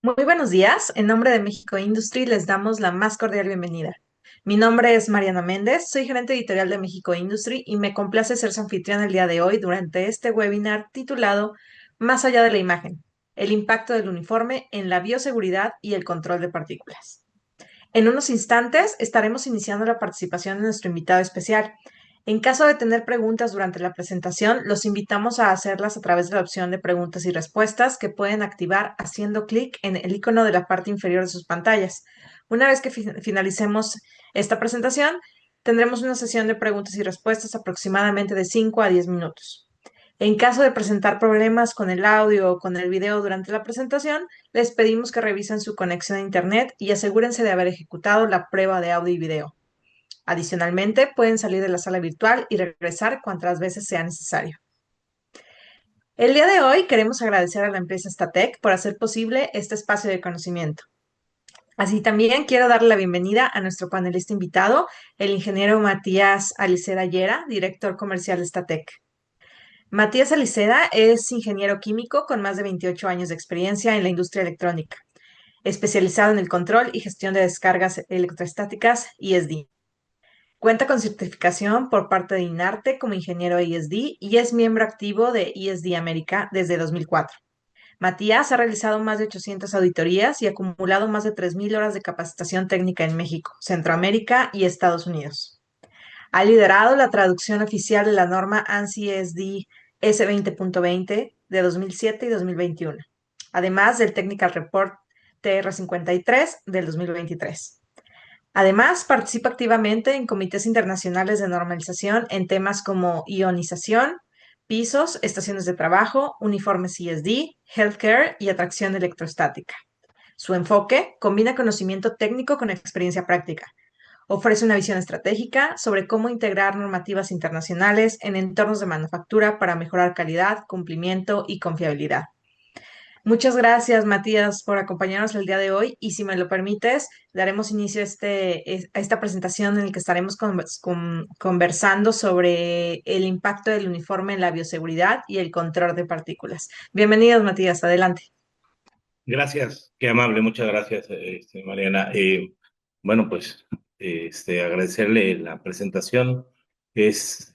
Muy buenos días. En nombre de México Industry les damos la más cordial bienvenida. Mi nombre es Mariana Méndez, soy gerente editorial de México Industry y me complace ser su anfitrión el día de hoy durante este webinar titulado Más allá de la imagen, el impacto del uniforme en la bioseguridad y el control de partículas. En unos instantes estaremos iniciando la participación de nuestro invitado especial. En caso de tener preguntas durante la presentación, los invitamos a hacerlas a través de la opción de preguntas y respuestas que pueden activar haciendo clic en el icono de la parte inferior de sus pantallas. Una vez que finalicemos esta presentación, tendremos una sesión de preguntas y respuestas aproximadamente de 5 a 10 minutos. En caso de presentar problemas con el audio o con el video durante la presentación, les pedimos que revisen su conexión a Internet y asegúrense de haber ejecutado la prueba de audio y video. Adicionalmente, pueden salir de la sala virtual y regresar cuantas veces sea necesario. El día de hoy queremos agradecer a la empresa Statec por hacer posible este espacio de conocimiento. Así también quiero darle la bienvenida a nuestro panelista invitado, el ingeniero Matías Aliceda Llera, director comercial de Statec. Matías Aliceda es ingeniero químico con más de 28 años de experiencia en la industria electrónica, especializado en el control y gestión de descargas electrostáticas ISD. Cuenta con certificación por parte de INARTE como ingeniero ISD y es miembro activo de ISD América desde 2004. Matías ha realizado más de 800 auditorías y acumulado más de 3.000 horas de capacitación técnica en México, Centroamérica y Estados Unidos. Ha liderado la traducción oficial de la norma ANSI ESD S20.20 de 2007 y 2021, además del Technical Report TR53 del 2023. Además, participa activamente en comités internacionales de normalización en temas como ionización, pisos, estaciones de trabajo, uniformes CSD, healthcare y atracción electrostática. Su enfoque combina conocimiento técnico con experiencia práctica. Ofrece una visión estratégica sobre cómo integrar normativas internacionales en entornos de manufactura para mejorar calidad, cumplimiento y confiabilidad. Muchas gracias, Matías, por acompañarnos el día de hoy y si me lo permites, daremos inicio a esta presentación en la que estaremos conversando sobre el impacto del uniforme en la bioseguridad y el control de partículas. Bienvenidos, Matías, adelante. Gracias, qué amable, muchas gracias, Mariana. Bueno, pues agradecerle la presentación. Es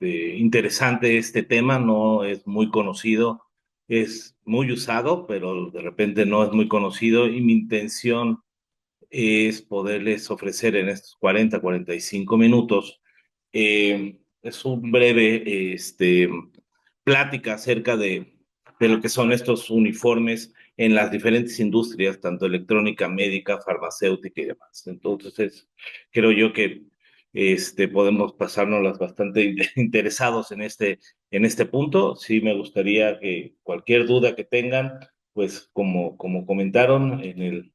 interesante este tema, no es muy conocido, es muy usado, pero de repente no es muy conocido y mi intención es poderles ofrecer en estos 45 minutos es un breve plática acerca de lo que son estos uniformes en las diferentes industrias, tanto electrónica, médica, farmacéutica y demás. Entonces, creo yo que podemos pasárnoslas bastante interesados en este punto. Sí, me gustaría que cualquier duda que tengan, pues como comentaron en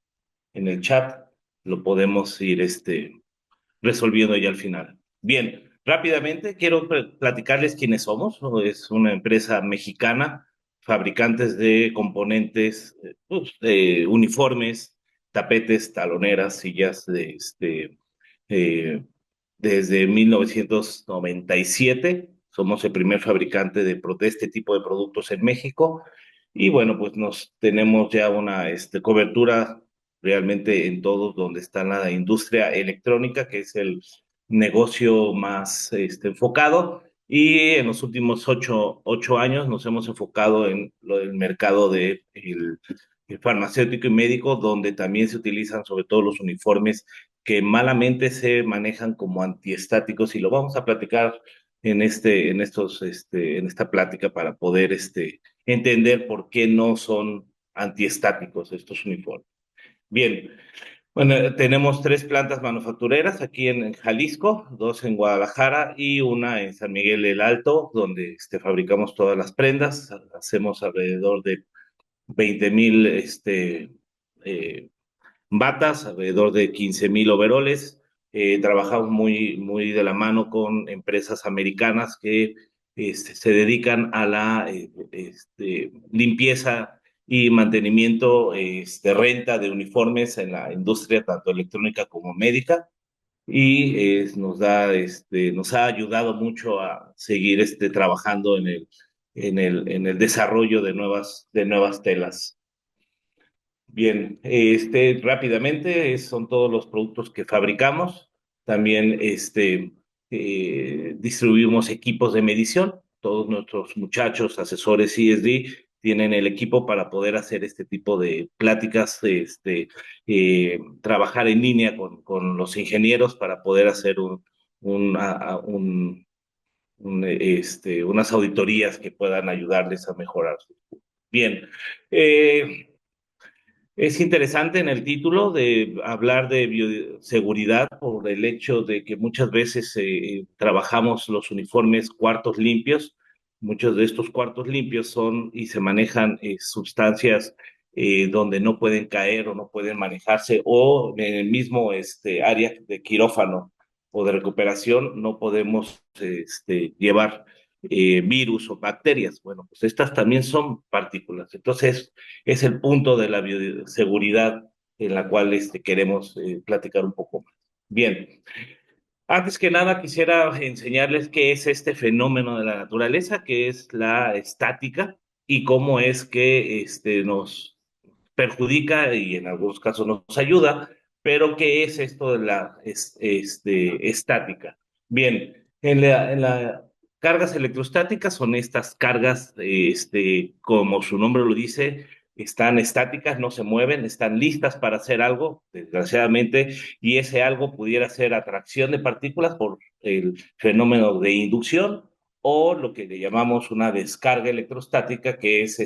el chat, lo podemos ir resolviendo ya al final. Bien, rápidamente quiero platicarles quiénes somos. Es una empresa mexicana, fabricantes de componentes, uniformes, tapetes, taloneras, sillas eh, desde 1997. Somos el primer fabricante de este tipo de productos en México. Y bueno, pues nos tenemos ya una cobertura realmente en todos donde está la industria electrónica, que es el negocio más enfocado. Y en los últimos ocho años nos hemos enfocado en lo del mercado el farmacéutico y médico, donde también se utilizan sobre todo los uniformes que malamente se manejan como antiestáticos, y lo vamos a platicar en esta plática para poder entender por qué no son antiestáticos estos uniformes. Bien, bueno, tenemos tres plantas manufactureras aquí en Jalisco, dos en Guadalajara y una en San Miguel el Alto, donde fabricamos todas las prendas. Hacemos alrededor de 20,000 eh, batas, alrededor de 15,000 overoles. Trabajamos muy de la mano con empresas americanas que se dedican a la limpieza y mantenimiento, renta de uniformes en la industria tanto electrónica como médica. Y nos ha ayudado mucho a seguir trabajando en el desarrollo de nuevas telas. Bien, rápidamente son todos los productos que fabricamos. También distribuimos equipos de medición. Todos nuestros muchachos, asesores CSD, tienen el equipo para poder hacer este tipo de pláticas, trabajar en línea con los ingenieros para poder hacer un, a- unas auditorías que puedan ayudarles a mejorar. Bien. eh, es interesante en el título de hablar de bioseguridad por el hecho de que muchas veces trabajamos los uniformes cuartos limpios. Muchos de estos cuartos limpios son y se manejan sustancias donde no pueden caer o no pueden manejarse o en el mismo área de quirófano o de recuperación no podemos llevar virus o bacterias. Bueno, pues estas también son partículas. Entonces, es el punto de la bioseguridad en la cual queremos platicar un poco más. Bien, antes que nada quisiera enseñarles qué es este fenómeno de la naturaleza, que es la estática y cómo es que nos perjudica y en algunos casos nos ayuda, pero ¿qué es esto de la estática? Bien, en la cargas electrostáticas son estas cargas, como su nombre lo dice, están estáticas, no se mueven, están listas para hacer algo, desgraciadamente, y ese algo pudiera ser atracción de partículas por el fenómeno de inducción o lo que le llamamos una descarga electrostática, que es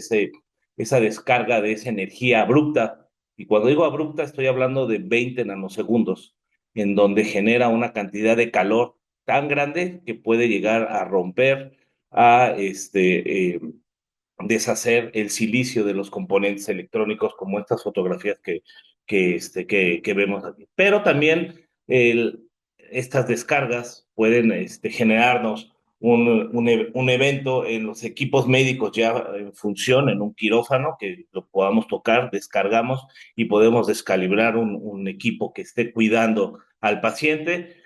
esa descarga de esa energía abrupta. Y cuando digo abrupta, estoy hablando de 20 nanosegundos, en donde genera una cantidad de calor tan grande que puede llegar a romper, a deshacer el silicio de los componentes electrónicos, como estas fotografías que vemos aquí. Pero también estas descargas pueden generarnos un evento en los equipos médicos ya en función, en un quirófano, que lo podamos tocar, descargamos y podemos descalibrar un equipo que esté cuidando al paciente.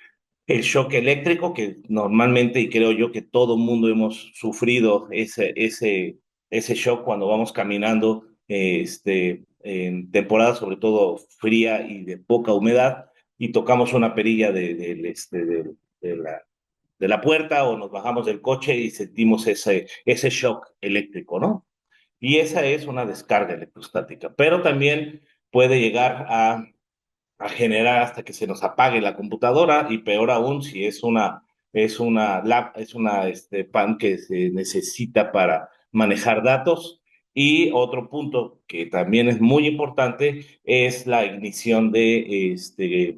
El shock eléctrico, que normalmente, y creo yo que todo mundo hemos sufrido ese shock cuando vamos caminando en temporada, sobre todo fría y de poca humedad, y tocamos una perilla de la, de la puerta o nos bajamos del coche y sentimos ese shock eléctrico, ¿no? Y esa es una descarga electrostática, pero también puede llegar a generar hasta que se nos apague la computadora y peor aún si es una PAN que se necesita para manejar datos. Y otro punto que también es muy importante es la ignición de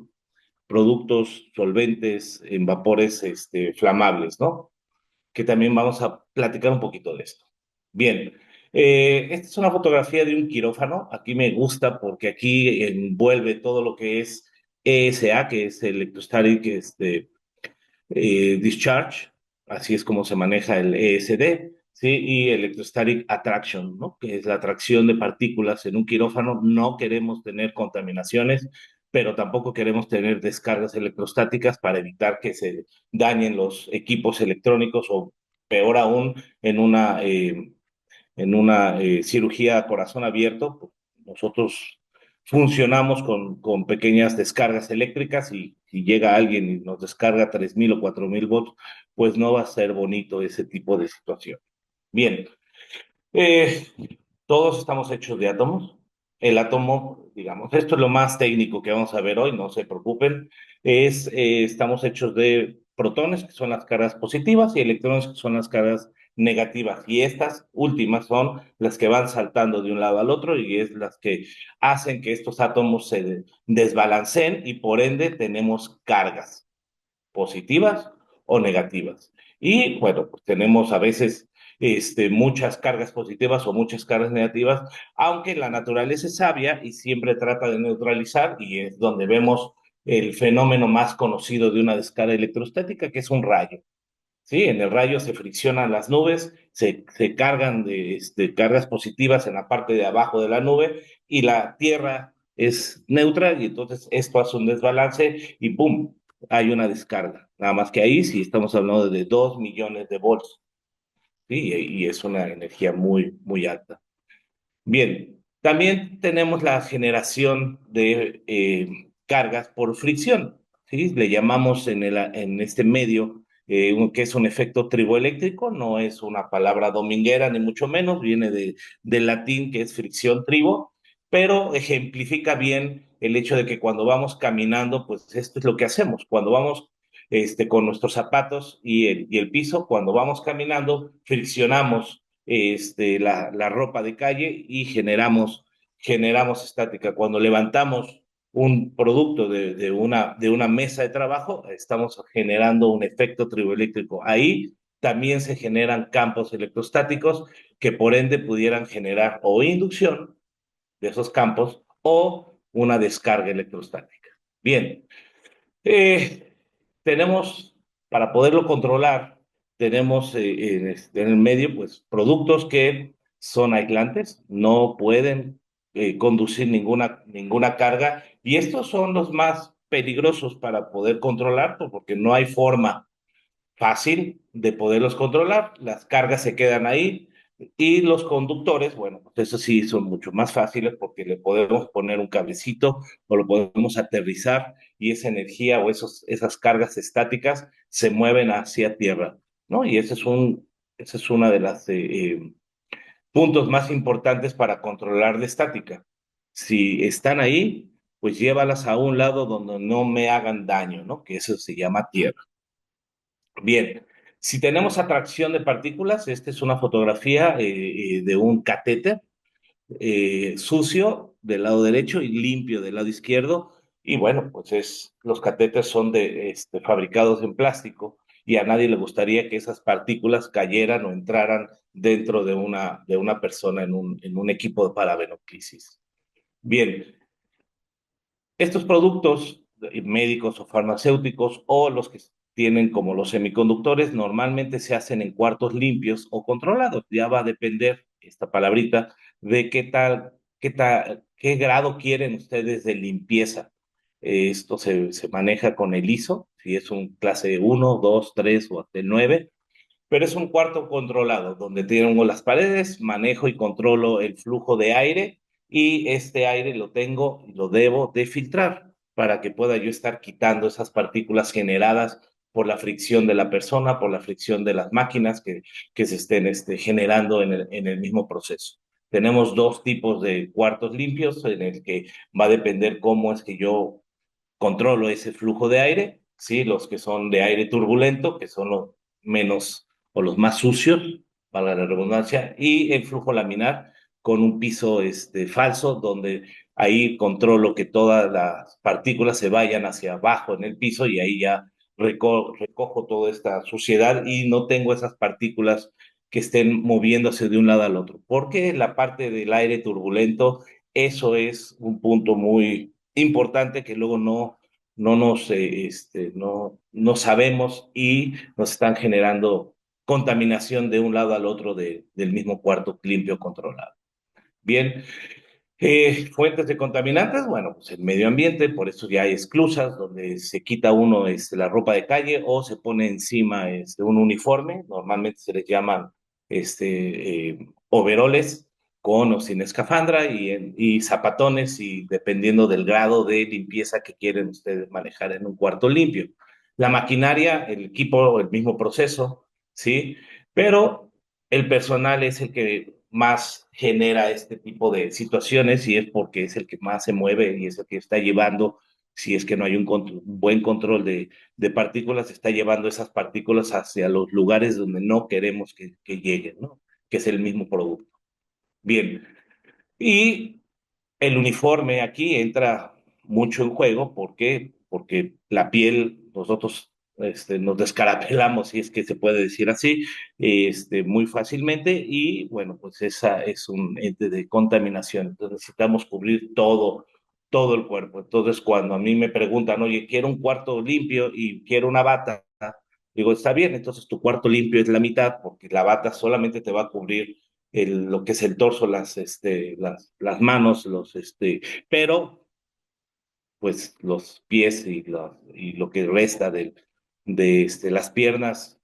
productos solventes en vapores flamables, ¿no? Que también vamos a platicar un poquito de esto. Bien, esta es una fotografía de un quirófano. Aquí me gusta porque aquí envuelve todo lo que es ESA, que es Electrostatic Discharge, así es como se maneja el ESD, ¿sí? Y Electrostatic Attraction, ¿no? Que es la atracción de partículas en un quirófano. No queremos tener contaminaciones, pero tampoco queremos tener descargas electrostáticas para evitar que se dañen los equipos electrónicos o peor aún en una cirugía a corazón abierto. Nosotros funcionamos con pequeñas descargas eléctricas y si llega alguien y nos descarga 3,000 o 4,000 volts, pues no va a ser bonito ese tipo de situación. Bien, eh, todos estamos hechos de átomos. El átomo, digamos, esto es lo más técnico que vamos a ver hoy, no se preocupen, estamos hechos de protones, que son las cargas positivas, y electrones, que son las cargas negativas. Y estas últimas son las que van saltando de un lado al otro y es las que hacen que estos átomos se desbalanceen y por ende tenemos cargas positivas o negativas. Y bueno, pues tenemos a veces muchas cargas positivas o muchas cargas negativas, aunque la naturaleza es sabia y siempre trata de neutralizar y es donde vemos el fenómeno más conocido de una descarga electrostática, que es un rayo. Sí, en el rayo se friccionan las nubes, se cargan de cargas positivas en la parte de abajo de la nube y la Tierra es neutra y entonces esto hace un desbalance y ¡pum! Hay una descarga. Nada más que ahí sí estamos hablando de 2 millones de volts, ¿sí? Y es una energía muy, muy alta. Bien. También tenemos la generación de cargas por fricción, ¿sí? Le llamamos en este medio que es un efecto triboeléctrico, no es una palabra dominguera ni mucho menos, viene del latín que es fricción tribo, pero ejemplifica bien el hecho de que cuando vamos caminando, pues esto es lo que hacemos, cuando vamos con nuestros zapatos y el piso, cuando vamos caminando, friccionamos la ropa de calle y generamos estática. Cuando levantamos un producto de una mesa de trabajo, estamos generando un efecto triboeléctrico. Ahí también se generan campos electrostáticos que por ende pudieran generar o inducción de esos campos o una descarga electrostática. Bien, eh, tenemos, para poderlo controlar, tenemos en el medio, pues, productos que son aislantes, no pueden conducir ninguna carga, y estos son los más peligrosos para poder controlar, porque no hay forma fácil de poderlos controlar, las cargas se quedan ahí y los conductores, bueno, pues eso sí son mucho más fáciles porque le podemos poner un cablecito o lo podemos aterrizar y esa energía o esas cargas estáticas se mueven hacia tierra, ¿no? Y ese es una de las puntos más importantes para controlar la estática. Si están ahí, pues llévalas a un lado donde no me hagan daño, ¿no? Que eso se llama tierra. Bien, si tenemos atracción de partículas, esta es una fotografía de un catéter sucio del lado derecho y limpio del lado izquierdo. Y bueno, pues los catéteres son fabricados en plástico y a nadie le gustaría que esas partículas cayeran o entraran dentro de una persona en un equipo de paravenoclisis. Bien, estos productos médicos o farmacéuticos o los que tienen como los semiconductores normalmente se hacen en cuartos limpios o controlados. Ya va a depender esta palabrita de qué grado quieren ustedes de limpieza. Esto se maneja con el ISO, si es un clase 1, 2, 3 o hasta el 9, pero es un cuarto controlado, donde tengo las paredes, manejo y controlo el flujo de aire y este aire lo tengo y lo debo de filtrar para que pueda yo estar quitando esas partículas generadas por la fricción de la persona, por la fricción de las máquinas que se estén generando en el mismo proceso. Tenemos dos tipos de cuartos limpios en el que va a depender cómo es que yo controlo ese flujo de aire, ¿sí? Los que son de aire turbulento, que son los menos o los más sucios, para la redundancia, y el flujo laminar con un piso falso, donde ahí controlo que todas las partículas se vayan hacia abajo en el piso y ahí ya recojo toda esta suciedad y no tengo esas partículas que estén moviéndose de un lado al otro. Porque la parte del aire turbulento, eso es un punto muy importante que luego no sabemos y nos están generando contaminación de un lado al otro del mismo cuarto limpio controlado. Bien, fuentes de contaminantes, bueno, pues el medio ambiente, por eso ya hay esclusas donde se quita uno la ropa de calle o se pone encima un uniforme, normalmente se les llaman overoles con o sin escafandra y zapatones y dependiendo del grado de limpieza que quieren ustedes manejar en un cuarto limpio. La maquinaria, el equipo, el mismo proceso, ¿sí? Pero el personal es el que más genera este tipo de situaciones y es porque es el que más se mueve y es el que está llevando, si es que no hay un buen control de partículas, está llevando esas partículas hacia los lugares donde no queremos que lleguen, ¿no? Que es el mismo producto. Bien, y el uniforme aquí entra mucho en juego. ¿Por qué? Porque la piel, nosotros nos descarapelamos, si es que se puede decir así, muy fácilmente y bueno, pues esa es un ente de contaminación. Entonces necesitamos cubrir todo el cuerpo. Entonces cuando a mí me preguntan, oye, quiero un cuarto limpio y quiero una bata, digo, está bien, entonces tu cuarto limpio es la mitad porque la bata solamente te va a cubrir lo que es el torso, las manos, pero pues los pies y lo que resta de las piernas,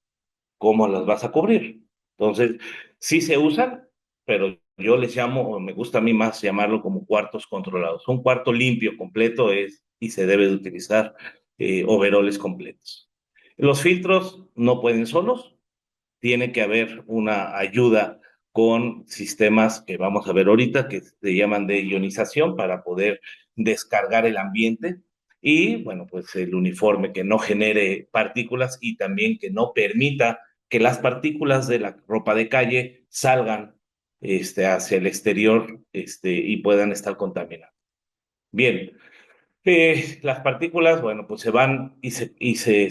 ¿cómo las vas a cubrir? Entonces, sí se usan, pero yo les llamo, o me gusta a mí más llamarlo como cuartos controlados. Un cuarto limpio, completo es, y se debe de utilizar overoles completos. Los filtros no pueden solos, tiene que haber una ayuda con sistemas que vamos a ver ahorita, que se llaman de ionización para poder descargar el ambiente y, bueno, pues el uniforme que no genere partículas y también que no permita que las partículas de la ropa de calle salgan hacia el exterior y puedan estar contaminadas. Bien, las partículas, bueno, pues se van se,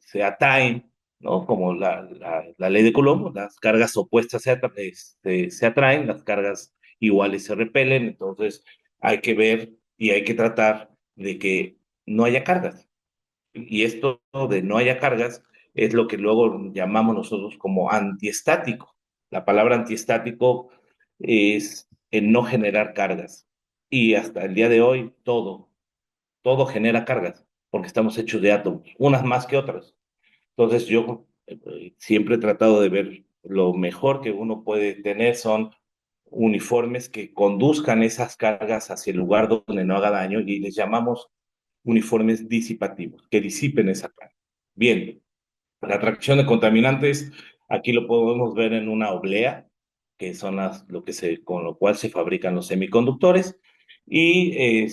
se atraen, ¿no? Como la ley de Coulomb, las cargas opuestas se atraen, las cargas iguales se repelen, entonces hay que ver y hay que tratar de que no haya cargas. Y esto de no haya cargas es lo que luego llamamos nosotros como antiestático. La palabra antiestático es el no generar cargas. Y hasta el día de hoy todo genera cargas, porque estamos hechos de átomos, unas más que otras. Entonces yo siempre he tratado de ver lo mejor que uno puede tener son uniformes que conduzcan esas cargas hacia el lugar donde no haga daño y les llamamos uniformes disipativos, que disipen esa carga. Bien, la atracción de contaminantes, aquí lo podemos ver en una oblea, que son con lo cual se fabrican los semiconductores, y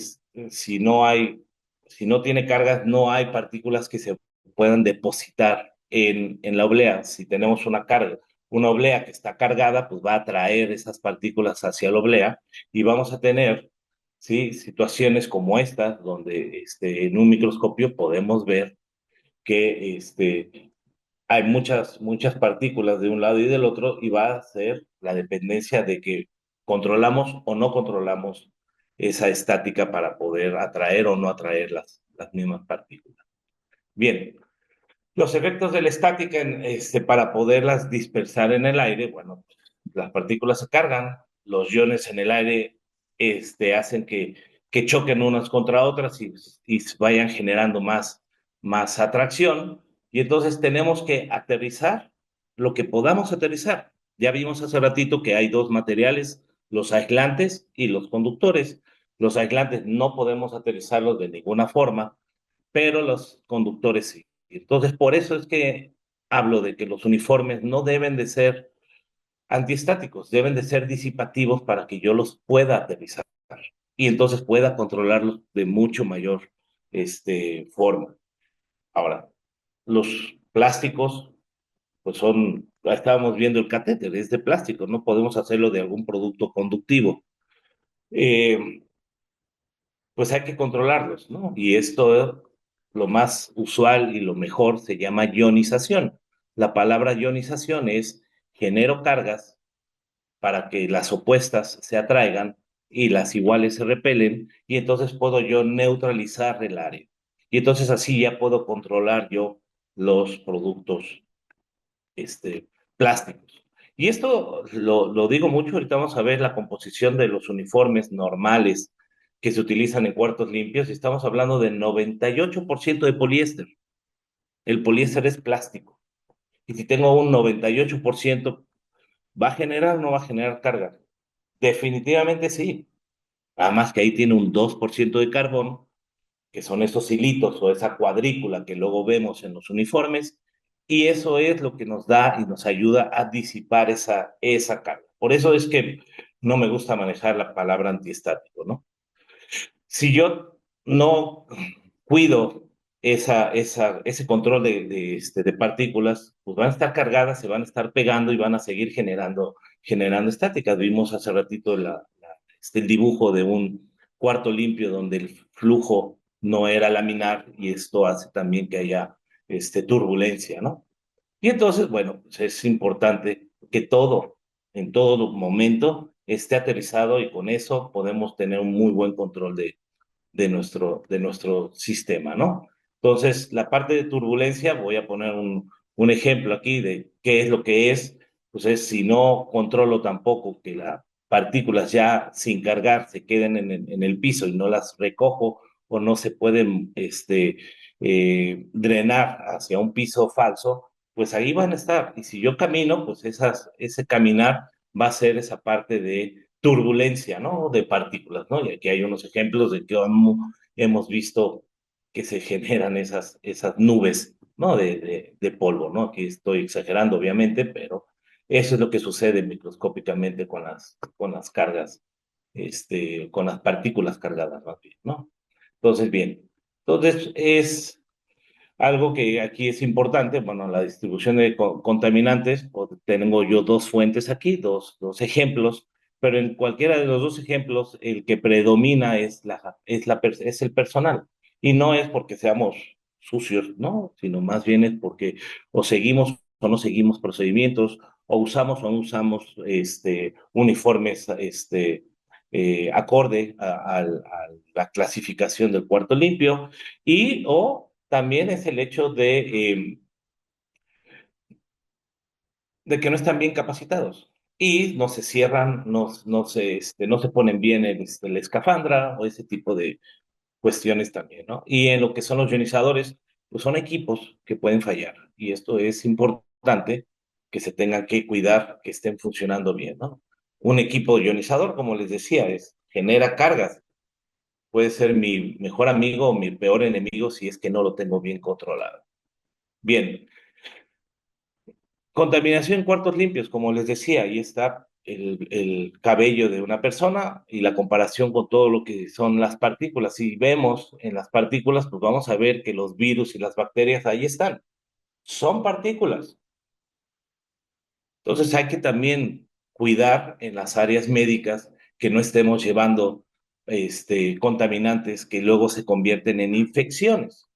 si no tiene cargas, no hay partículas que se puedan depositar en la oblea. Si tenemos una oblea que está cargada, pues va a atraer esas partículas hacia la oblea y vamos a tener, ¿sí? Situaciones como estas, donde en un microscopio podemos ver que hay muchas partículas de un lado y del otro y va a ser la dependencia de que controlamos o no controlamos esa estática para poder atraer o no atraer las mismas partículas. Bien, los efectos de la estática para poderlas dispersar en el aire, bueno, las partículas se cargan, los iones en el aire hacen que choquen unas contra otras y vayan generando más atracción. Y entonces tenemos que aterrizar lo que podamos aterrizar. Ya vimos hace ratito que hay dos materiales, los aislantes y los conductores. Los aislantes no podemos aterrizarlos de ninguna forma, pero los conductores sí. Entonces, por eso es que hablo de que los uniformes no deben de ser antiestáticos, deben de ser disipativos para que yo los pueda aterrizar y entonces pueda controlarlos de mucho mayor forma. Ahora, los plásticos, pues estábamos viendo el catéter, es de plástico, no podemos hacerlo de algún producto conductivo. Eh, pues hay que controlarlos, ¿no? Y esto, lo más usual y lo mejor se llama ionización. La palabra ionización es genero cargas para que las opuestas se atraigan y las iguales se repelen y entonces puedo yo neutralizar el área. Y entonces así ya puedo controlar yo los productos plásticos. Y esto lo digo mucho, ahorita vamos a ver la composición de los uniformes normales que se utilizan en cuartos limpios y estamos hablando de 98% de poliéster. El poliéster es plástico. Y si tengo un 98%, ¿va a generar o no va a generar carga? Definitivamente sí. Además que ahí tiene un 2% de carbón, que son esos hilitos o esa cuadrícula que luego vemos en los uniformes, y eso es lo que nos da y nos ayuda a disipar esa carga. Por eso es que no me gusta manejar la palabra antiestático, ¿no? Si yo no cuido ese control de partículas, pues van a estar cargadas, se van a estar pegando y van a seguir generando estáticas. Vimos hace ratito el dibujo de un cuarto limpio donde el flujo no era laminar y esto hace también que haya turbulencia, ¿no? Y entonces, bueno, pues es importante que en todo momento, esté aterrizado y con eso podemos tener un muy buen control de nuestro sistema, ¿no? Entonces, la parte de turbulencia, voy a poner un ejemplo aquí de qué es lo que es, pues es si no controlo tampoco que las partículas ya sin cargar se queden en el piso y no las recojo o no se pueden drenar hacia un piso falso, pues ahí van a estar. Y si yo camino, pues ese caminar va a ser esa parte de turbulencia, ¿no? De partículas, ¿no? Y aquí hay unos ejemplos de que hemos visto que se generan esas nubes, ¿no? De polvo, ¿no? Aquí estoy exagerando, obviamente, pero eso es lo que sucede microscópicamente con las cargas, con las partículas cargadas, más bien, ¿no? Entonces, bien. Entonces, es algo que aquí es importante, bueno, la distribución de contaminantes, tengo yo dos fuentes aquí, dos ejemplos, pero en cualquiera de los dos ejemplos, el que predomina es el personal. Y no es porque seamos sucios, ¿no? Sino más bien es porque o seguimos o no seguimos procedimientos, o usamos o no usamos uniformes acorde a la clasificación del cuarto limpio y o también es el hecho de que no están bien capacitados y no se cierran, no se ponen bien el escafandra o ese tipo de cuestiones también, ¿no? Y en lo que son los ionizadores, pues son equipos que pueden fallar y esto es importante que se tengan que cuidar que estén funcionando bien, ¿no? Un equipo ionizador, como les decía, genera cargas. Puede ser mi mejor amigo o mi peor enemigo si es que no lo tengo bien controlado. Bien, contaminación en cuartos limpios, como les decía, ahí está el cabello de una persona y la comparación con todo lo que son las partículas. Si vemos en las partículas, pues vamos a ver que los virus y las bacterias ahí están. Son partículas. Entonces hay que también cuidar en las áreas médicas que no estemos llevando contaminantes que luego se convierten en infecciones.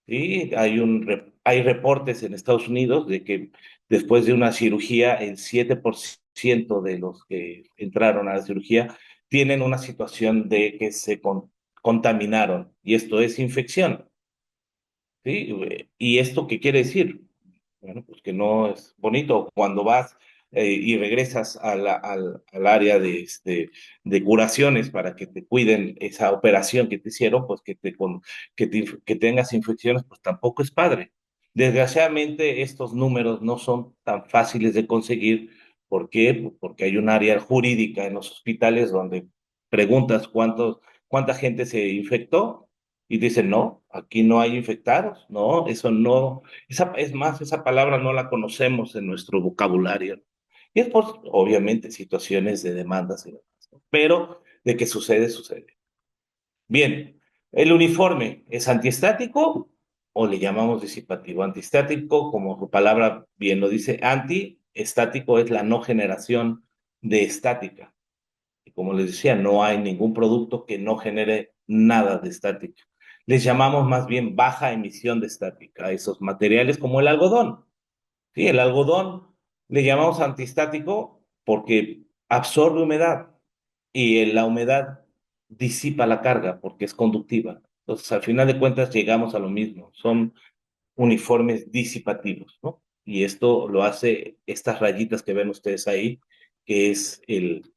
Sí, hay reportes en Estados Unidos de que después de una cirugía, el 7% de los que entraron a la cirugía tienen una situación de que contaminaron, y esto es infección. ¿Sí? ¿Y esto qué quiere decir? Bueno, pues que no es bonito cuando vas y regresas al área de curaciones para que te cuiden esa operación que te hicieron, pues que tengas infecciones, pues tampoco es padre. Desgraciadamente, estos números no son tan fáciles de conseguir. ¿Por qué? Pues porque hay un área jurídica en los hospitales donde preguntas cuánta gente se infectó y dicen, no, aquí no hay infectados, no, eso no, es más, esa palabra no la conocemos en nuestro vocabulario. Y es por, obviamente, situaciones de demandas y demás, ¿no? Pero de que sucede, sucede. Bien, ¿el uniforme es antiestático o le llamamos disipativo? Antiestático, como su palabra bien lo dice, antiestático es la no generación de estática. Y como les decía, no hay ningún producto que no genere nada de estática. Les llamamos más bien baja emisión de estática a esos materiales como el algodón. Sí, el algodón le llamamos antiestático porque absorbe humedad y la humedad disipa la carga porque es conductiva. Entonces, al final de cuentas, llegamos a lo mismo. Son uniformes disipativos, ¿no? Y esto lo hace estas rayitas que ven ustedes ahí, que es el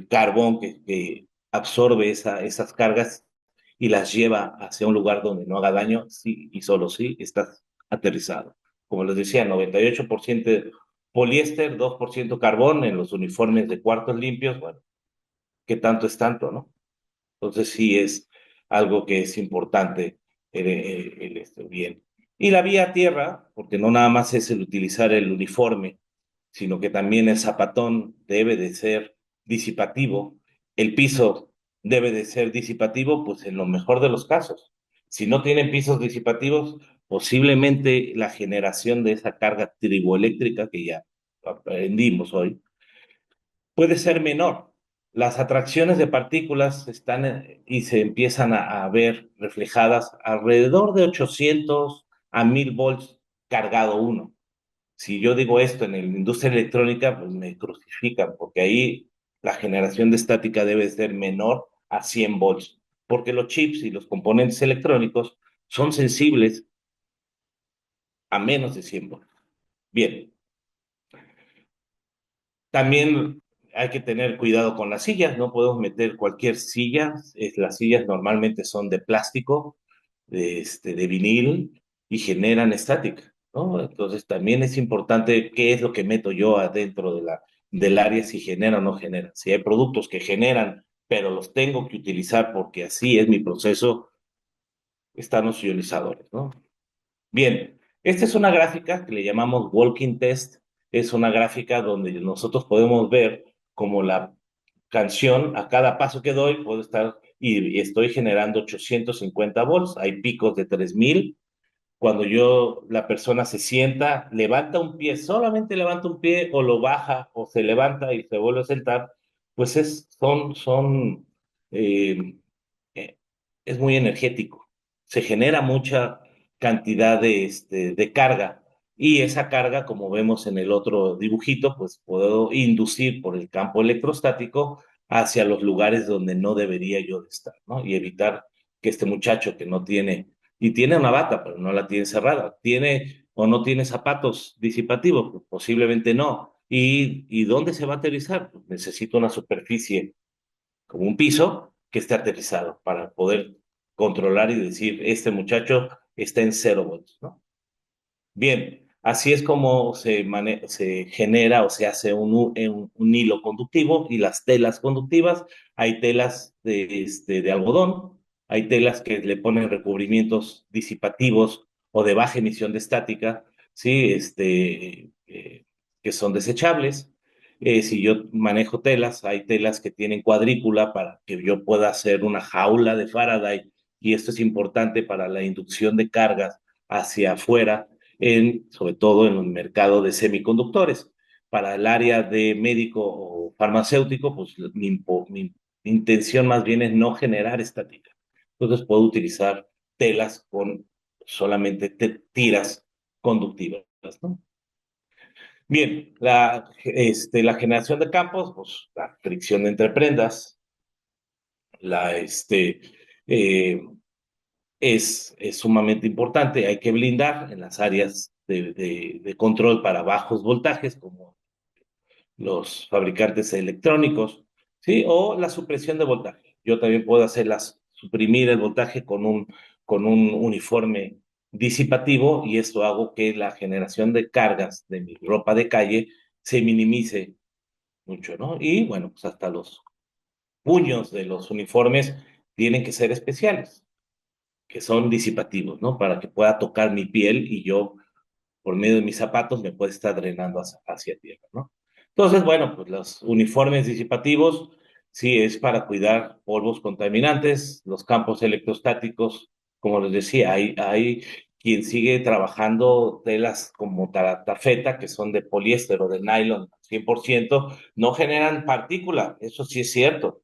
carbón que absorbe esas cargas y las lleva hacia un lugar donde no haga daño, sí y solo sí estás aterrizado. Como les decía, 98% poliéster, 2% carbón en los uniformes de cuartos limpios, bueno, ¿qué tanto es tanto, no? Entonces sí es algo que es importante bien. Y la vía a tierra, porque no nada más es el utilizar el uniforme, sino que también el zapatón debe de ser disipativo, el piso debe de ser disipativo, pues en lo mejor de los casos. Si no tienen pisos disipativos, posiblemente la generación de esa carga triboeléctrica que ya aprendimos hoy puede ser menor. Las atracciones de partículas están y se empiezan a ver reflejadas alrededor de 800 a 1000 volts cargado uno. Si yo digo esto en la industria electrónica, pues me crucifican, porque ahí la generación de estática debe ser menor a 100 volts, porque los chips y los componentes electrónicos son sensibles a menos de 100 volts. Bien, también hay que tener cuidado con las sillas, no podemos meter cualquier silla, las sillas normalmente son de plástico, de vinil y generan estática, ¿no? Entonces también es importante qué es lo que meto yo adentro del área si genera o no genera. Si hay productos que generan, pero los tengo que utilizar porque así es mi proceso, están los ionizadores, ¿no? Bien, esta es una gráfica que le llamamos walking test. Es una gráfica donde nosotros podemos ver como la canción, a cada paso que doy, puedo estar y estoy generando 850 volts. Hay picos de 3000. Cuando la persona se sienta, levanta un pie, solamente levanta un pie o lo baja o se levanta y se vuelve a sentar, pues eh, eh, es muy energético. Se genera mucha cantidad de carga y esa carga, como vemos en el otro dibujito, pues puedo inducir por el campo electrostático hacia los lugares donde no debería yo de estar, ¿no? Y evitar que este muchacho que no tiene, y tiene una bata, pero no la tiene cerrada, tiene o no tiene zapatos disipativos, pues posiblemente no. ¿Y dónde se va a aterrizar? Pues necesito una superficie como un piso que esté aterrizado para poder controlar y decir, este muchacho está en 0 volts, ¿no? Bien, así es como se genera o se hace un hilo conductivo y las telas conductivas. Hay telas de algodón, hay telas que le ponen recubrimientos disipativos o de baja emisión de estática, ¿sí? Que son desechables. Si yo manejo telas, hay telas que tienen cuadrícula para que yo pueda hacer una jaula de Faraday y esto es importante para la inducción de cargas hacia afuera sobre todo en el mercado de semiconductores. Para el área de médico o farmacéutico, pues mi intención más bien es no generar estática. Entonces puedo utilizar telas con solamente tiras conductivas, ¿no? Bien, la generación de campos, pues la fricción entre prendas, la, eh, es sumamente importante. Hay que blindar en las áreas de control para bajos voltajes, como los fabricantes electrónicos, ¿sí? O la supresión de voltaje. Yo también puedo suprimir el voltaje con un uniforme disipativo y esto hago que la generación de cargas de mi ropa de calle se minimice mucho, ¿no? Y bueno, pues hasta los puños de los uniformes tienen que ser especiales que son disipativos, ¿no? Para que pueda tocar mi piel y yo, por medio de mis zapatos, me pueda estar drenando hacia tierra, ¿no? Entonces, bueno, pues los uniformes disipativos, sí, es para cuidar polvos contaminantes, los campos electrostáticos, como les decía, hay quien sigue trabajando telas como tafeta, que son de poliéster o de nylon 100%, no generan partícula, eso sí es cierto,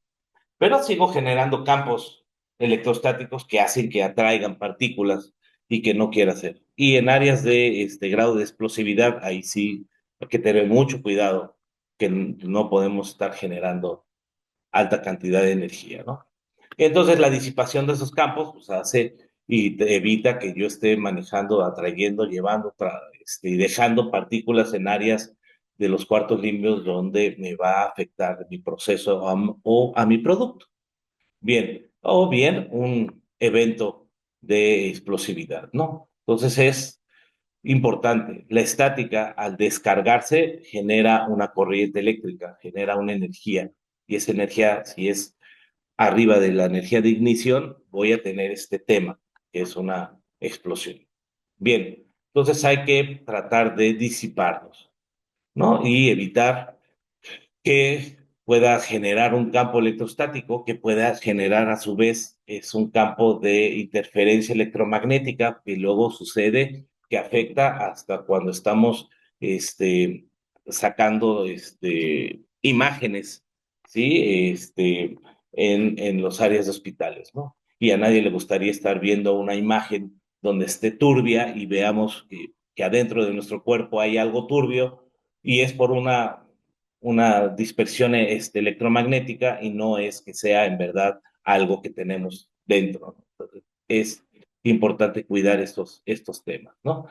pero sigo generando campos electrostáticos que hacen que atraigan partículas y que no quiera hacer. Y en áreas de este grado de explosividad, ahí sí hay que tener mucho cuidado, que no podemos estar generando alta cantidad de energía, ¿no? Entonces la disipación de esos campos pues, hace y evita que yo esté manejando, atrayendo, llevando y dejando partículas en áreas de los cuartos limpios donde me va a afectar mi proceso o a mi producto. Bien, o bien un evento de explosividad, ¿no? Entonces es importante. La estática, al descargarse, genera una corriente eléctrica, genera una energía. Y esa energía, si es arriba de la energía de ignición, voy a tener este tema, que es una explosión. Bien, entonces hay que tratar de disiparlos, ¿no? Y evitar que pueda generar un campo electrostático, que pueda generar a su vez es un campo de interferencia electromagnética que luego sucede que afecta hasta cuando estamos este, sacando imágenes, ¿sí? En los áreas de hospitales, ¿no? Y a nadie le gustaría estar viendo una imagen donde esté turbia y veamos que adentro de nuestro cuerpo hay algo turbio y es por una dispersión electromagnética y no es que sea en verdad algo que tenemos dentro, ¿no? Entonces, es importante cuidar estos temas, ¿no?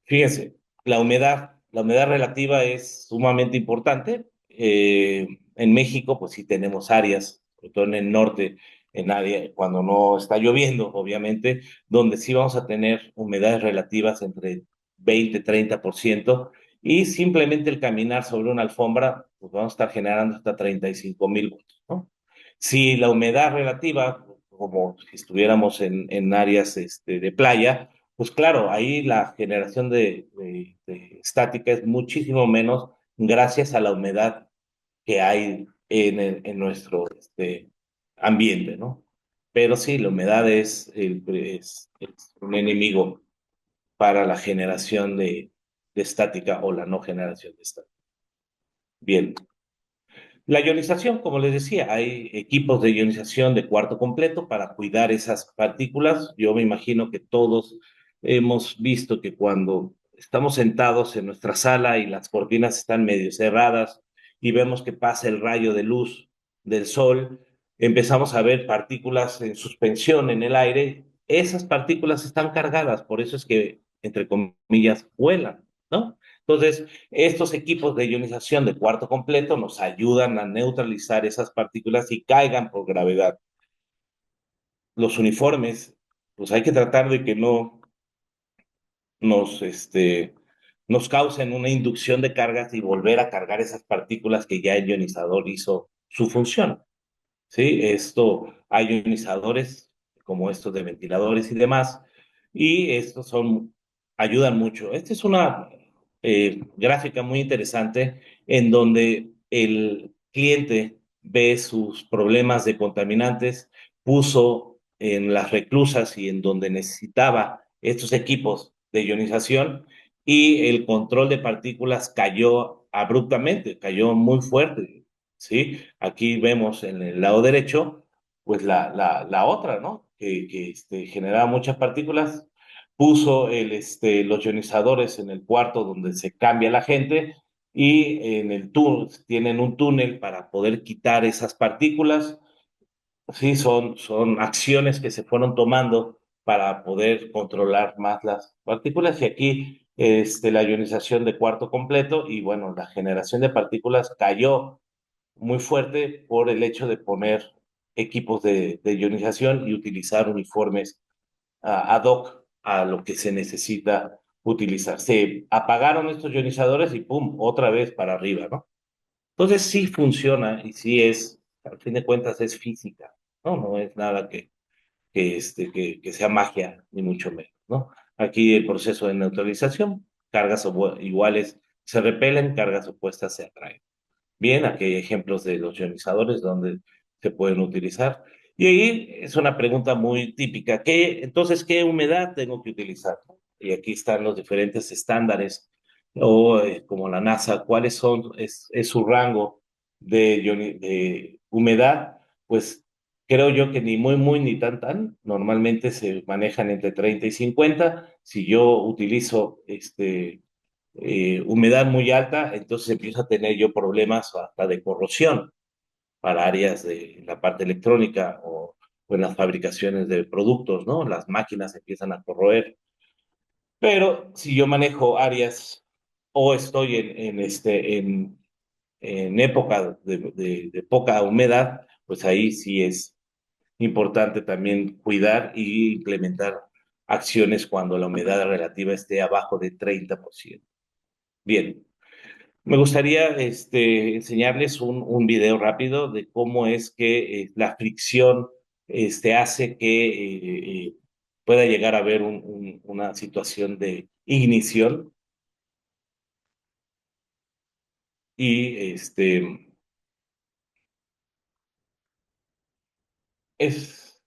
Fíjense, la humedad relativa es sumamente importante. En México, pues sí tenemos áreas, sobre todo en el norte, en área, cuando no está lloviendo, obviamente, donde sí vamos a tener humedades relativas entre 20 y 30%, y simplemente el caminar sobre una alfombra, pues vamos a estar generando hasta 35,000 voltios, ¿no? Si la humedad relativa, como si estuviéramos en áreas de playa, pues claro, ahí la generación de estática es muchísimo menos gracias a la humedad que hay en nuestro ambiente, ¿no? Pero sí, la humedad es un enemigo para la generación de estática o la no generación de estática. Bien, la ionización, como les decía, hay equipos de ionización de cuarto completo para cuidar esas partículas. Yo me imagino que todos hemos visto que cuando estamos sentados en nuestra sala y las cortinas están medio cerradas y vemos que pasa el rayo de luz del sol, empezamos a ver partículas en suspensión en el aire. Esas partículas están cargadas, por eso es que, entre comillas, vuelan, ¿no? Entonces, estos equipos de ionización de cuarto completo nos ayudan a neutralizar esas partículas y caigan por gravedad. Los uniformes, pues hay que tratar de que no nos, nos causen una inducción de cargas y volver a cargar esas partículas que ya el ionizador hizo su función. ¿Sí? Esto, hay ionizadores como estos de ventiladores y demás, y estos ayudan mucho. Esta es una gráfica muy interesante en donde el cliente ve sus problemas de contaminantes, puso en las reclusas y en donde necesitaba estos equipos de ionización y el control de partículas cayó abruptamente, cayó muy fuerte. ¿Sí? Aquí vemos en el lado derecho, pues la otra, ¿no? Que generaba muchas partículas, puso los ionizadores en el cuarto donde se cambia la gente y en el túnel, tienen un túnel para poder quitar esas partículas. Sí, son acciones que se fueron tomando para poder controlar más las partículas y aquí la ionización de cuarto completo y bueno, la generación de partículas cayó muy fuerte por el hecho de poner equipos de ionización y utilizar uniformes ad hoc a lo que se necesita utilizar. Se apagaron estos ionizadores y ¡pum! Otra vez para arriba, ¿no? Entonces sí funciona y sí es, al fin de cuentas, es física, ¿no? No es nada que sea magia, ni mucho menos, ¿no? Aquí el proceso de neutralización, cargas iguales se repelen, cargas opuestas se atraen. Bien, aquí hay ejemplos de los ionizadores donde se pueden utilizar. Y ahí es una pregunta muy típica. Entonces, ¿qué humedad tengo que utilizar? Y aquí están los diferentes estándares, o como la NASA, cuáles es su rango de humedad. Pues creo yo que ni muy, muy, ni tan, tan. Normalmente se manejan entre 30 y 50. Si yo utilizo humedad muy alta, entonces empiezo a tener yo problemas hasta de corrosión para áreas de la parte electrónica o en las fabricaciones de productos, ¿no? Las máquinas empiezan a corroer. Pero si yo manejo áreas o estoy en época de poca humedad, pues ahí sí es importante también cuidar y implementar acciones cuando la humedad relativa esté abajo de 30%. Bien, me gustaría enseñarles un video rápido de cómo es que la fricción hace que pueda llegar a haber una situación de ignición y es,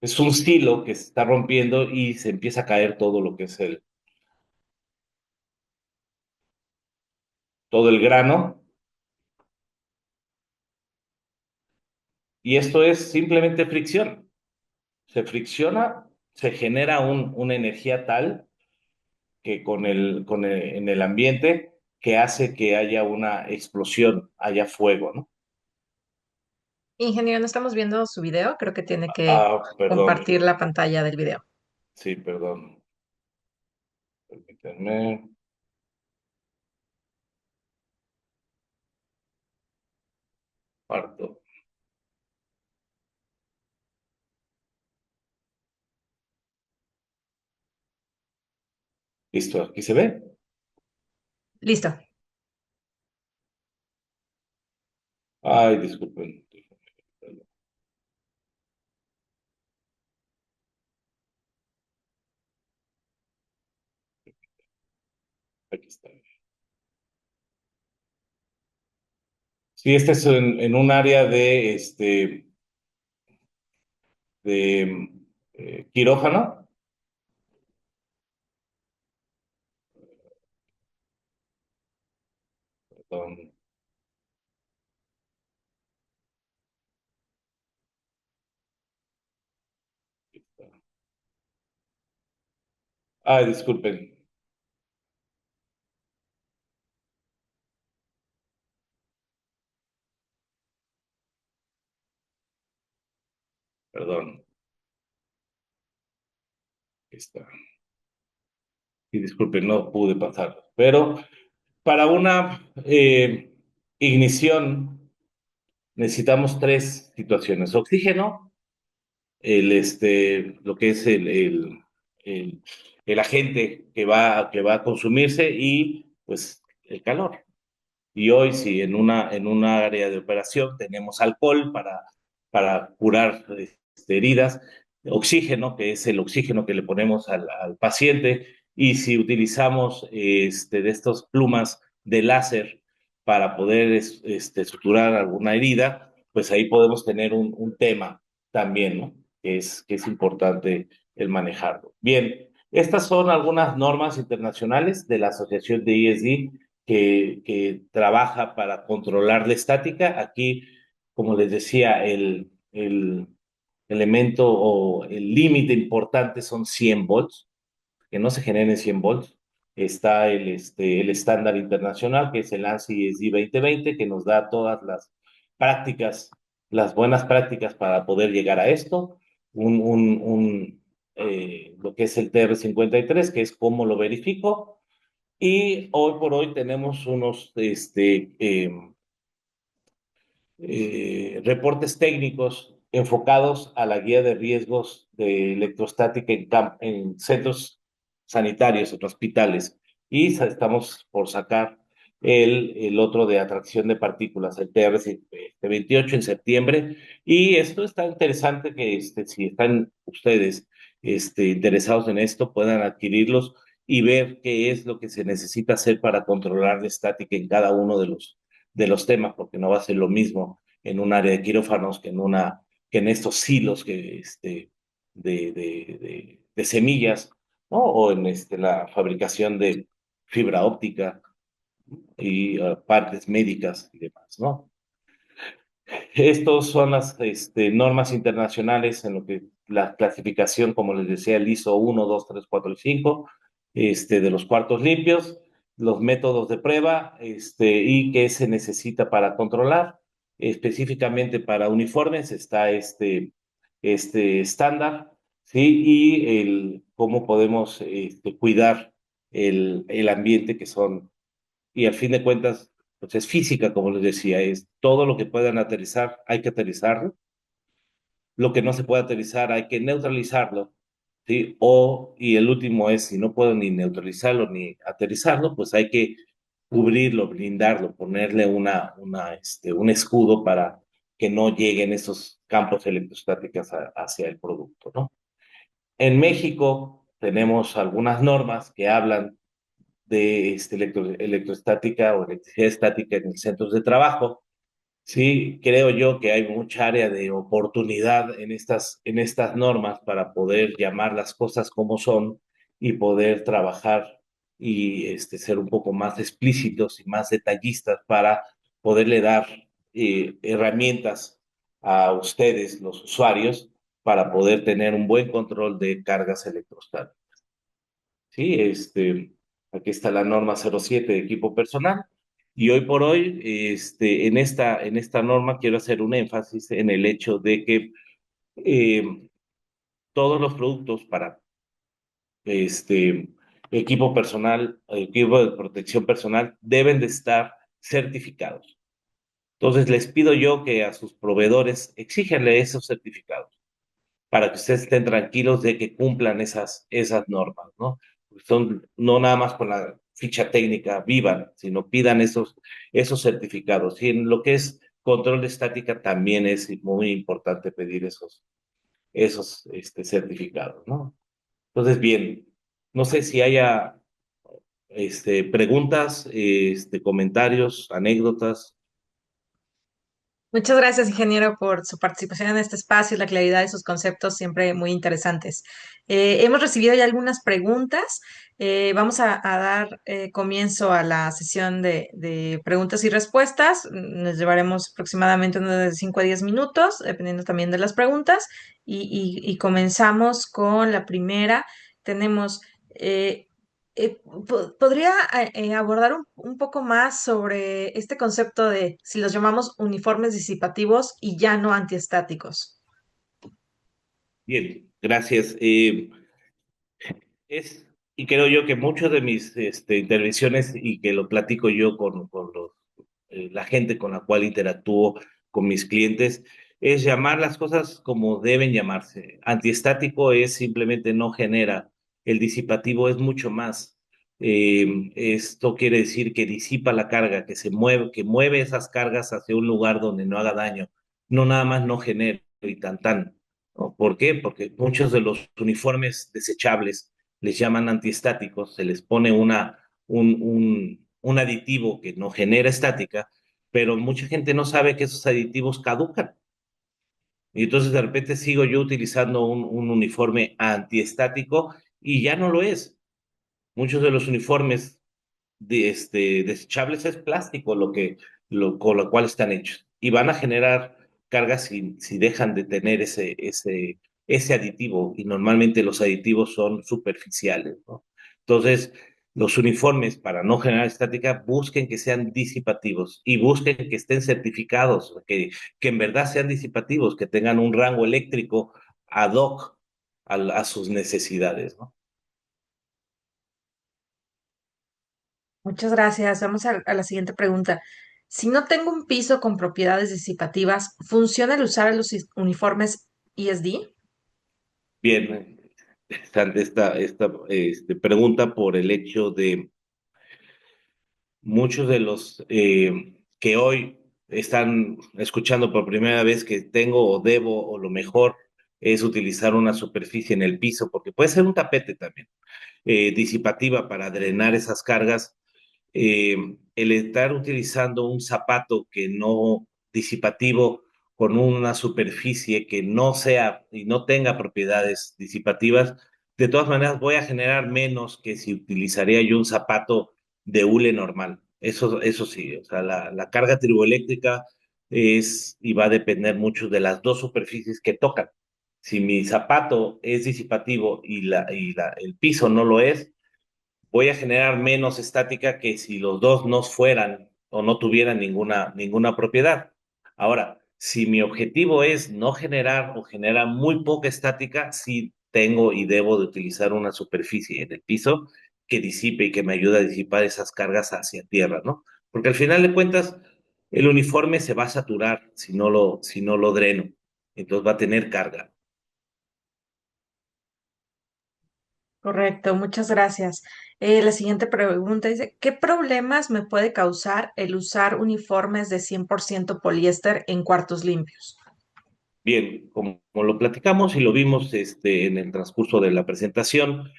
es un silo que se está rompiendo y se empieza a caer todo lo que es todo el grano y esto es simplemente fricción. Se fricciona, se genera una energía tal que en el ambiente que hace que haya una explosión, haya fuego, ¿no? Ingeniero, no estamos viendo su video, creo que tiene que Ah, perdón, compartir la pantalla del video. sí, perdón, permítanme, parto. Listo, aquí se ve. Listo. Ay, disculpen. Aquí está. Sí, este es en un área de quirófano. Perdón, aquí está. Ay, disculpen, perdón. Aquí está. Y disculpen, no pude pasar. Pero para una ignición necesitamos tres situaciones. Oxígeno, lo que es el, el agente que va a consumirse y pues el calor. Y hoy, si en una área de operación tenemos alcohol para curar heridas, oxígeno, que es el oxígeno que le ponemos al paciente, y si utilizamos de estas plumas de láser para poder suturar alguna herida, pues ahí podemos tener un tema también, ¿no? Que es importante el manejarlo. Bien, estas son algunas normas internacionales de la Asociación de ESD que trabaja para controlar la estática. Aquí, como les decía, el elemento o el límite importante son 100 volts, que no se generen 100 volts. Está el estándar internacional, que es el ANSI ESD 2020, que nos da todas las prácticas, las buenas prácticas para poder llegar a esto. Lo que es el TR-53, que es cómo lo verifico, y hoy por hoy tenemos unos reportes técnicos enfocados a la guía de riesgos de electrostática en centros sanitarios, en hospitales. Y estamos por sacar el otro de atracción de partículas, el TR-28 en septiembre. Y esto está interesante que si están ustedes interesados en esto, puedan adquirirlos y ver qué es lo que se necesita hacer para controlar la estática en cada uno de los temas, porque no va a ser lo mismo en un área de quirófanos que en estos silos de semillas, ¿no? O en la fabricación de fibra óptica y partes médicas y demás, ¿no? Estos son las normas internacionales en lo que la clasificación, como les decía, el ISO 1, 2, 3, 4 y 5, de los cuartos limpios, los métodos de prueba, y qué se necesita para controlar. Específicamente para uniformes está este estándar, ¿sí? Y cómo podemos cuidar el ambiente que son, y al fin de cuentas, pues es física, como les decía, es todo lo que puedan aterrizar, hay que aterrizarlo, lo que no se puede aterrizar, hay que neutralizarlo, ¿sí? Y el último es, si no puedo ni neutralizarlo ni aterrizarlo, pues hay que cubrirlo, blindarlo, ponerle un escudo para que no lleguen esos campos electrostáticos hacia el producto, ¿no? En México tenemos algunas normas que hablan de electrostática o electricidad estática en centros de trabajo. Sí, creo yo que hay mucha área de oportunidad en estas normas para poder llamar las cosas como son y poder trabajar y ser un poco más explícitos y más detallistas para poderle dar herramientas a ustedes, los usuarios, para poder tener un buen control de cargas electrostáticas. Sí, aquí está la norma 07 de equipo personal. Y hoy por hoy, en esta norma quiero hacer un énfasis en el hecho de que eh, todos los productos para este, equipo personal, equipo de protección personal, deben de estar certificados. Entonces, les pido yo que a sus proveedores exíjanle esos certificados para que ustedes estén tranquilos de que cumplan esas normas, ¿no? son no nada más con la ficha técnica vivan, sino pidan esos certificados. Y en lo que es control de estática también es muy importante pedir esos certificados, ¿no? Entonces, bien, no sé si haya preguntas, comentarios, anécdotas. Muchas gracias, ingeniero, por su participación en este espacio y la claridad de sus conceptos, siempre muy interesantes. Hemos recibido ya algunas preguntas. Vamos a dar comienzo a la sesión de preguntas y respuestas. Nos llevaremos aproximadamente unos de 5 a 10 minutos, dependiendo también de las preguntas. Y comenzamos con la primera. Tenemos, eh, ¿podría abordar un poco más sobre este concepto de si los llamamos uniformes disipativos y ya no antiestáticos? Bien, gracias. Y creo yo que muchas de mis intervenciones, y que lo platico yo con la gente con la cual interactúo, con mis clientes, es llamar las cosas como deben llamarse. Antiestático es simplemente no genera, el disipativo es mucho más. Esto quiere decir que disipa la carga, que se mueve, que mueve esas cargas hacia un lugar donde no haga daño, no nada más no genera y tan tan. ¿No? ¿Por qué? Porque muchos de los uniformes desechables les llaman antiestáticos, se les pone un aditivo que no genera estática, pero mucha gente no sabe que esos aditivos caducan. Y entonces de repente sigo yo utilizando un uniforme antiestático y ya no lo es. Muchos de los uniformes desechables es plástico con lo cual están hechos. Y van a generar cargas si dejan de tener ese aditivo. Y normalmente los aditivos son superficiales, ¿no? Entonces, los uniformes, para no generar estática, busquen que sean disipativos y busquen que estén certificados, que en verdad sean disipativos, que tengan un rango eléctrico ad hoc a sus necesidades, ¿no? Muchas gracias. Vamos a la siguiente pregunta. Si no tengo un piso con propiedades disipativas, ¿funciona el usar los uniformes ISD? Bien, interesante esta pregunta por el hecho de muchos de los que hoy están escuchando por primera vez que tengo o debo o lo mejor es utilizar una superficie en el piso, porque puede ser un tapete también, disipativa para drenar esas cargas. El estar utilizando un zapato que no disipativo con una superficie que no sea y no tenga propiedades disipativas, de todas maneras voy a generar menos que si utilizaría yo un zapato de hule normal. Eso sí, o sea, la carga triboeléctrica es y va a depender mucho de las dos superficies que tocan. Si mi zapato es disipativo el piso no lo es, voy a generar menos estática que si los dos no fueran o no tuvieran ninguna propiedad. Ahora, si mi objetivo es no generar o generar muy poca estática, sí tengo y debo de utilizar una superficie en el piso que disipe y que me ayude a disipar esas cargas hacia tierra, ¿no? Porque al final de cuentas, el uniforme se va a saturar si no lo dreno. Entonces va a tener carga. Correcto, muchas gracias. La siguiente pregunta dice, ¿qué problemas me puede causar el usar uniformes de 100% poliéster en cuartos limpios? Bien, como lo platicamos y lo vimos en el transcurso de la presentación,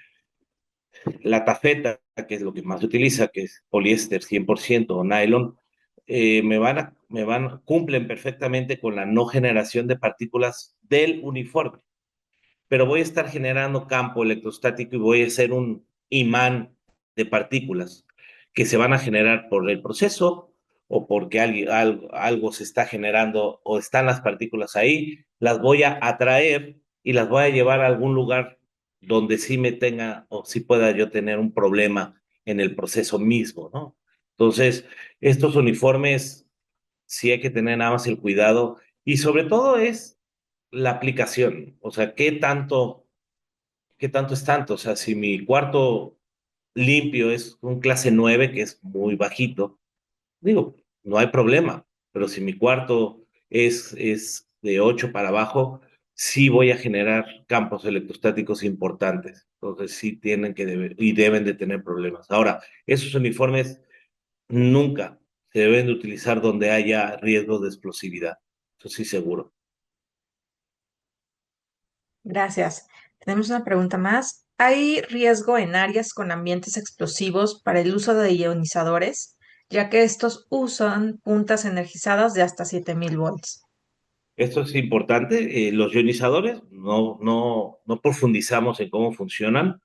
la tafeta, que es lo que más se utiliza, que es poliéster 100% o nylon, cumplen perfectamente con la no generación de partículas del uniforme, pero voy a estar generando campo electrostático y voy a ser un imán de partículas que se van a generar por el proceso o porque algo se está generando o están las partículas ahí, las voy a atraer y las voy a llevar a algún lugar donde sí me tenga o sí pueda yo tener un problema en el proceso mismo, ¿no? Entonces, estos uniformes sí hay que tener nada más el cuidado y sobre todo es la aplicación, o sea, ¿qué tanto es tanto? O sea, si mi cuarto limpio es un clase 9 que es muy bajito, digo, no hay problema, pero si mi cuarto es de 8 para abajo, sí voy a generar campos electrostáticos importantes. Entonces sí tienen que y deben de tener problemas. Ahora, esos uniformes nunca se deben de utilizar donde haya riesgo de explosividad. Eso sí seguro. Gracias. Tenemos una pregunta más. ¿Hay riesgo en áreas con ambientes explosivos para el uso de ionizadores, ya que estos usan puntas energizadas de hasta 7000 volts? Esto es importante. Los ionizadores, no profundizamos en cómo funcionan,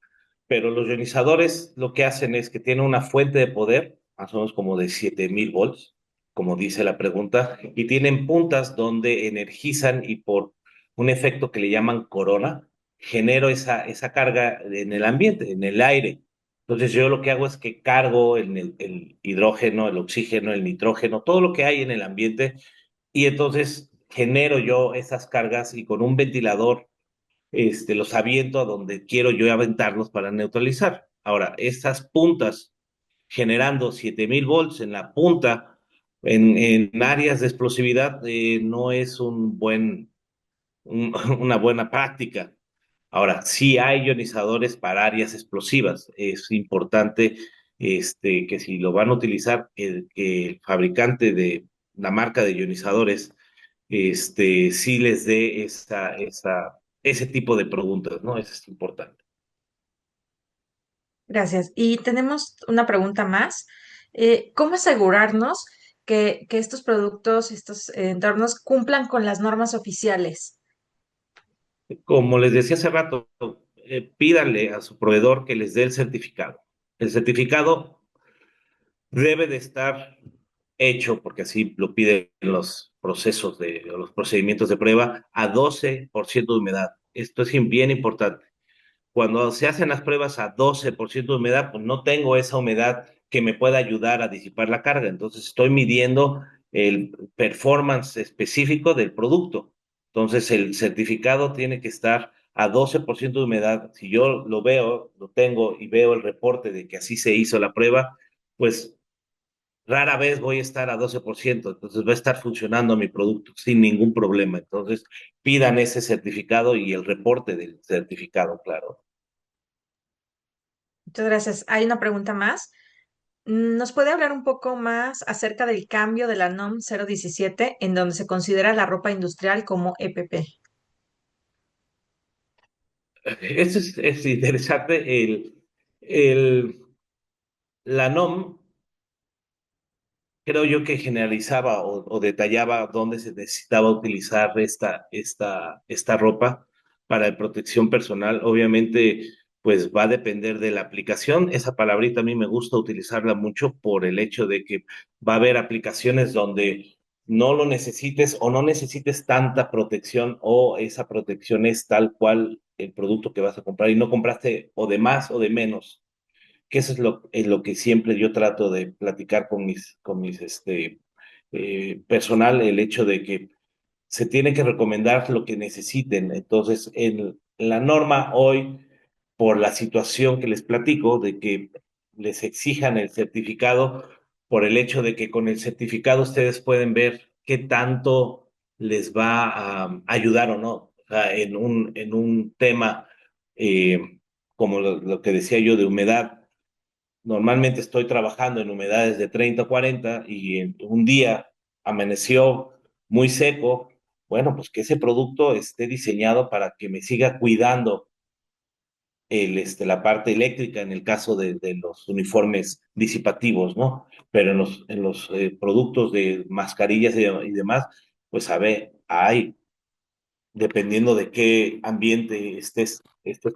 pero los ionizadores lo que hacen es que tienen una fuente de poder, más o menos como de 7000 volts, como dice la pregunta, y tienen puntas donde energizan y por un efecto que le llaman corona, genero esa carga en el ambiente, en el aire. Entonces yo lo que hago es que cargo el hidrógeno, el oxígeno, el nitrógeno, todo lo que hay en el ambiente y entonces genero yo esas cargas y con un ventilador los aviento a donde quiero yo aventarlos para neutralizar. Ahora, estas puntas generando 7000 volts en la punta, en áreas de explosividad, no es una buena práctica. Ahora, sí hay ionizadores para áreas explosivas. Es importante que si lo van a utilizar, que el fabricante de la marca de ionizadores sí les dé ese tipo de preguntas, ¿no? Eso es importante. Gracias. Y tenemos una pregunta más. ¿Cómo asegurarnos que estos productos, estos entornos cumplan con las normas oficiales? Como les decía hace rato, pídanle a su proveedor que les dé el certificado. El certificado debe de estar hecho, porque así lo piden los procesos o los procedimientos de prueba, a 12% de humedad. Esto es bien importante. Cuando se hacen las pruebas a 12% de humedad, pues no tengo esa humedad que me pueda ayudar a disipar la carga. Entonces estoy midiendo el performance específico del producto. Entonces el certificado tiene que estar a 12% de humedad. Si yo lo veo, lo tengo y veo el reporte de que así se hizo la prueba, pues rara vez voy a estar a 12%. Entonces va a estar funcionando mi producto sin ningún problema. Entonces pidan ese certificado y el reporte del certificado, claro. Muchas gracias. Hay una pregunta más. ¿Nos puede hablar un poco más acerca del cambio de la NOM 017 en donde se considera la ropa industrial como EPP? Eso es interesante. El, la NOM, creo yo que generalizaba o detallaba dónde se necesitaba utilizar esta ropa para protección personal. Obviamente, pues va a depender de la aplicación. Esa palabrita a mí me gusta utilizarla mucho por el hecho de que va a haber aplicaciones donde no lo necesites o no necesites tanta protección o esa protección es tal cual el producto que vas a comprar y no compraste o de más o de menos, que eso es lo que siempre yo trato de platicar con mis personal, el hecho de que se tiene que recomendar lo que necesiten. Entonces, en la norma hoy, por la situación que les platico, de que les exijan el certificado, por el hecho de que con el certificado ustedes pueden ver qué tanto les va a ayudar o no. O sea, en un tema como lo que decía yo de humedad. Normalmente estoy trabajando en humedades de 30 o 40 y en un día amaneció muy seco. Bueno, pues que ese producto esté diseñado para que me siga cuidando la parte eléctrica en el caso de los uniformes disipativos, ¿no? Pero en los productos de mascarillas y demás, pues a ver, hay dependiendo de qué ambiente estés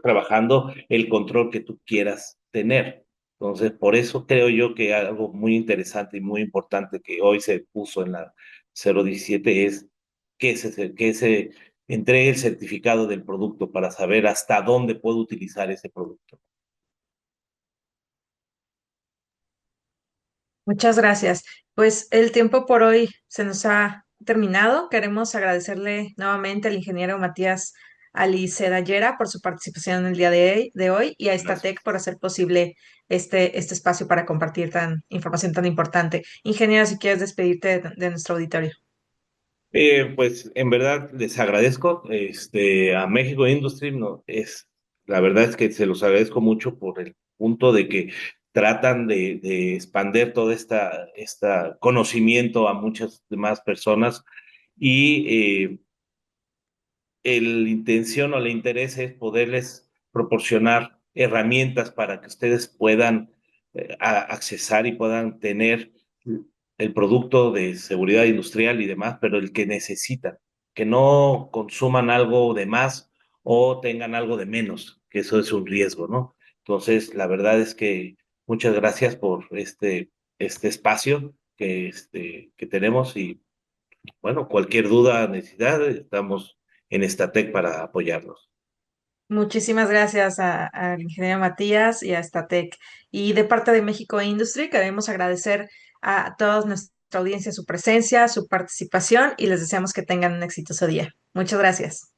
trabajando, el control que tú quieras tener. Entonces, por eso creo yo que algo muy interesante y muy importante que hoy se puso en la 017 es que se entregue el certificado del producto para saber hasta dónde puedo utilizar ese producto. Muchas gracias. Pues el tiempo por hoy se nos ha terminado. Queremos agradecerle nuevamente al ingeniero Matías Alicedayera por su participación en el día de hoy y a Estatec Gracias. por hacer posible este espacio para compartir información tan importante. Ingeniero, si quieres despedirte de nuestro auditorio. Pues en verdad les agradezco, a México Industry, no, la verdad es que se los agradezco mucho por el punto de que tratan de expander todo esta conocimiento a muchas demás personas y el intención o el interés es poderles proporcionar herramientas para que ustedes puedan accesar y puedan tener el producto de seguridad industrial y demás, pero el que necesitan, que no consuman algo de más o tengan algo de menos, que eso es un riesgo, ¿no? Entonces, la verdad es que muchas gracias por este espacio que tenemos y bueno, cualquier duda, necesidad, estamos en Statec para apoyarlos. Muchísimas gracias al ingeniero Matías y a Statec. Y de parte de México Industry, queremos agradecer a toda nuestra audiencia su presencia, su participación y les deseamos que tengan un exitoso día. Muchas gracias.